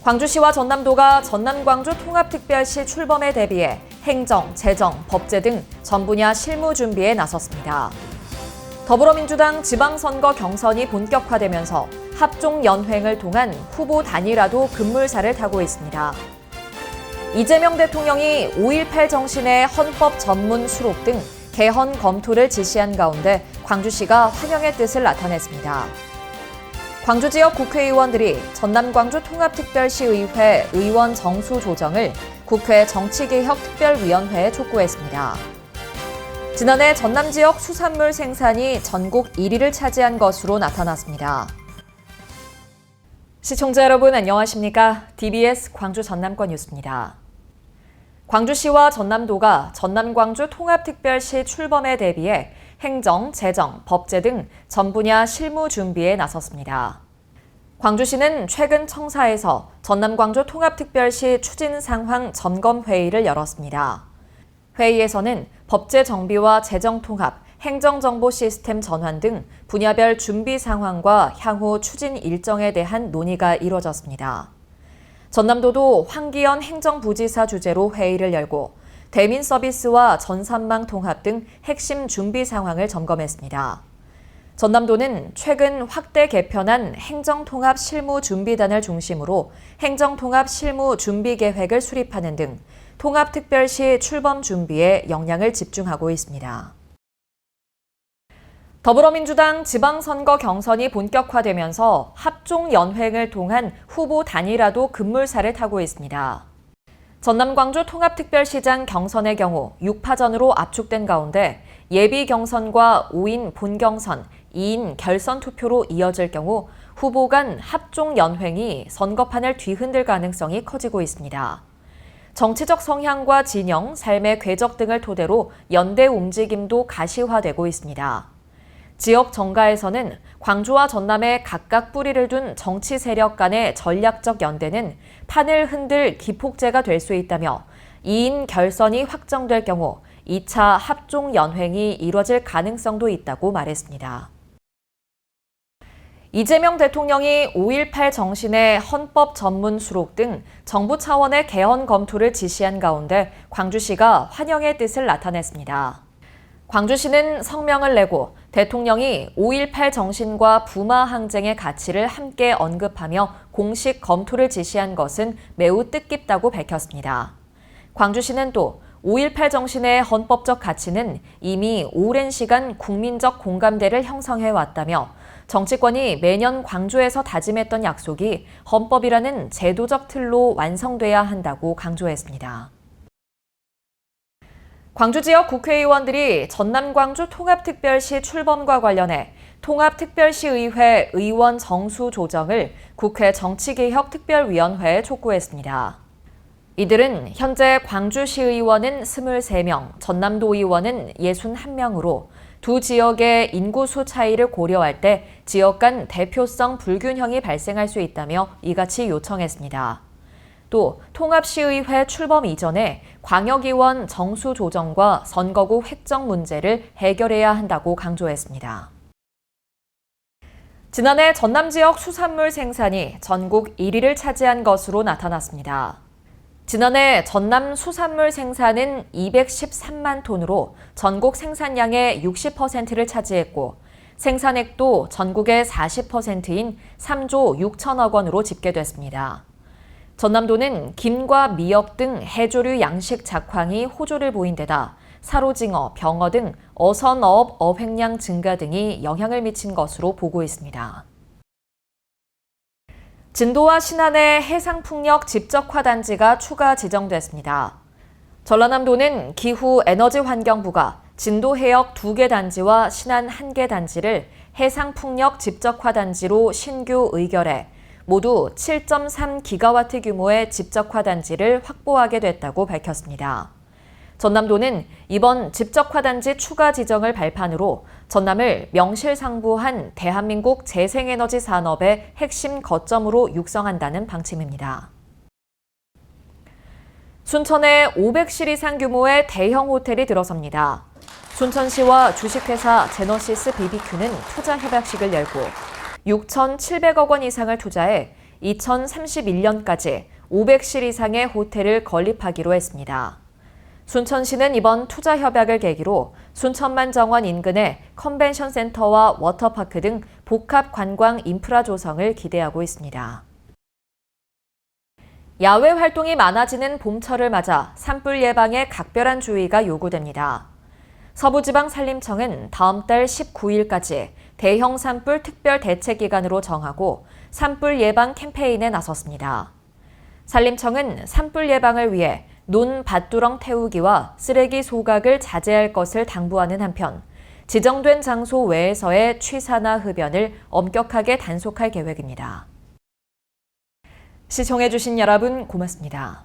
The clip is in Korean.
광주시와 전남도가 전남-광주 통합특별시 출범에 대비해 행정, 재정, 법제 등 전 분야 실무 준비에 나섰습니다. 더불어민주당 지방선거 경선이 본격화되면서 합종연횡을 통한 후보 단일화도 급물살을 타고 있습니다. 이재명 대통령이 5.18 정신의 헌법 전문 수록 등 개헌 검토를 지시한 가운데 광주시가 환영의 뜻을 나타냈습니다. 광주 지역 국회의원들이 전남-광주 통합특별시의회 의원 정수 조정을 국회 정치개혁특별위원회에 촉구했습니다. 지난해 전남 지역 수산물 생산이 전국 1위를 차지한 것으로 나타났습니다. 시청자 여러분 안녕하십니까? DBS 광주 전남권 뉴스입니다. 광주시와 전남도가 전남-광주 통합특별시 출범에 대비해 행정, 재정, 법제 등 전 분야 실무 준비에 나섰습니다. 광주시는 최근 청사에서 전남-광주 통합특별시 추진 상황 점검 회의를 열었습니다. 회의에서는 법제 정비와 재정 통합, 행정정보 시스템 전환 등 분야별 준비 상황과 향후 추진 일정에 대한 논의가 이뤄졌습니다. 전남도도 황기현 행정부지사 주재로 회의를 열고 대민 서비스와 전산망 통합 등 핵심 준비 상황을 점검했습니다. 전남도는 최근 확대 개편한 행정통합 실무준비단을 중심으로 행정통합 실무 준비 계획을 수립하는 등 통합특별시 출범 준비에 역량을 집중하고 있습니다. 더불어민주당 지방선거 경선이 본격화되면서 합종연횡을 통한 후보 단일화도 급물살을 타고 있습니다. 전남-광주 통합특별시장 경선의 경우 6파전으로 압축된 가운데 예비 경선과 5인 본경선, 2인 결선 투표로 이어질 경우 후보 간 합종연횡이 선거판을 뒤흔들 가능성이 커지고 있습니다. 정치적 성향과 진영, 삶의 궤적 등을 토대로 연대 움직임도 가시화되고 있습니다. 지역 정가에서는 광주와 전남에 각각 뿌리를 둔 정치 세력 간의 전략적 연대는 판을 흔들 기폭제가 될 수 있다며 2인 결선이 확정될 경우 2차 합종연횡이 이뤄질 가능성도 있다고 말했습니다. 이재명 대통령이 5.18 정신의 헌법 전문 수록 등 정부 차원의 개헌 검토를 지시한 가운데 광주시가 환영의 뜻을 나타냈습니다. 광주시는 성명을 내고 대통령이 5.18 정신과 부마 항쟁의 가치를 함께 언급하며 공식 검토를 지시한 것은 매우 뜻깊다고 밝혔습니다. 광주시는 또 5.18 정신의 헌법적 가치는 이미 오랜 시간 국민적 공감대를 형성해왔다며 정치권이 매년 광주에서 다짐했던 약속이 헌법이라는 제도적 틀로 완성돼야 한다고 강조했습니다. 광주 지역 국회의원들이 전남-광주 통합특별시 출범과 관련해 통합특별시의회 의원 정수 조정을 국회 정치개혁특별위원회에 촉구했습니다. 이들은 현재 광주시의원은 23명, 전남도 의원은 61명으로 두 지역의 인구수 차이를 고려할 때 지역 간 대표성 불균형이 발생할 수 있다며 이같이 요청했습니다. 또 통합시의회 출범 이전에 광역의원 정수 조정과 선거구 획정 문제를 해결해야 한다고 강조했습니다. 지난해 전남 지역 수산물 생산이 전국 1위를 차지한 것으로 나타났습니다. 지난해 전남 수산물 생산은 213만 톤으로 전국 생산량의 60%를 차지했고 생산액도 전국의 40%인 3조 6천억 원으로 집계됐습니다. 전남도는 김과 미역 등 해조류 양식 작황이 호조를 보인 데다 사로징어, 병어 등 어선어업 어획량 증가 등이 영향을 미친 것으로 보고 있습니다. 진도와 신안의 해상풍력 집적화단지가 추가 지정됐습니다. 전라남도는 기후에너지환경부가 진도 해역 2개 단지와 신안 1개 단지를 해상풍력 집적화단지로 신규 의결해 모두 7.3기가와트 규모의 집적화단지를 확보하게 됐다고 밝혔습니다. 전남도는 이번 집적화단지 추가 지정을 발판으로 전남을 명실상부한 대한민국 재생에너지 산업의 핵심 거점으로 육성한다는 방침입니다. 순천에 500실 이상 규모의 대형 호텔이 들어섭니다. 순천시와 주식회사 제너시스 BBQ는 투자 협약식을 열고 6,700억 원 이상을 투자해 2031년까지 500실 이상의 호텔을 건립하기로 했습니다. 순천시는 이번 투자 협약을 계기로 순천만 정원 인근의 컨벤션 센터와 워터파크 등 복합 관광 인프라 조성을 기대하고 있습니다. 야외 활동이 많아지는 봄철을 맞아 산불 예방에 각별한 주의가 요구됩니다. 서부지방산림청은 다음 달 19일까지 대형 산불 특별 대책 기간으로 정하고 산불 예방 캠페인에 나섰습니다. 산림청은 산불 예방을 위해 논 밭두렁 태우기와 쓰레기 소각을 자제할 것을 당부하는 한편 지정된 장소 외에서의 취사나 흡연을 엄격하게 단속할 계획입니다. 시청해주신 여러분 고맙습니다.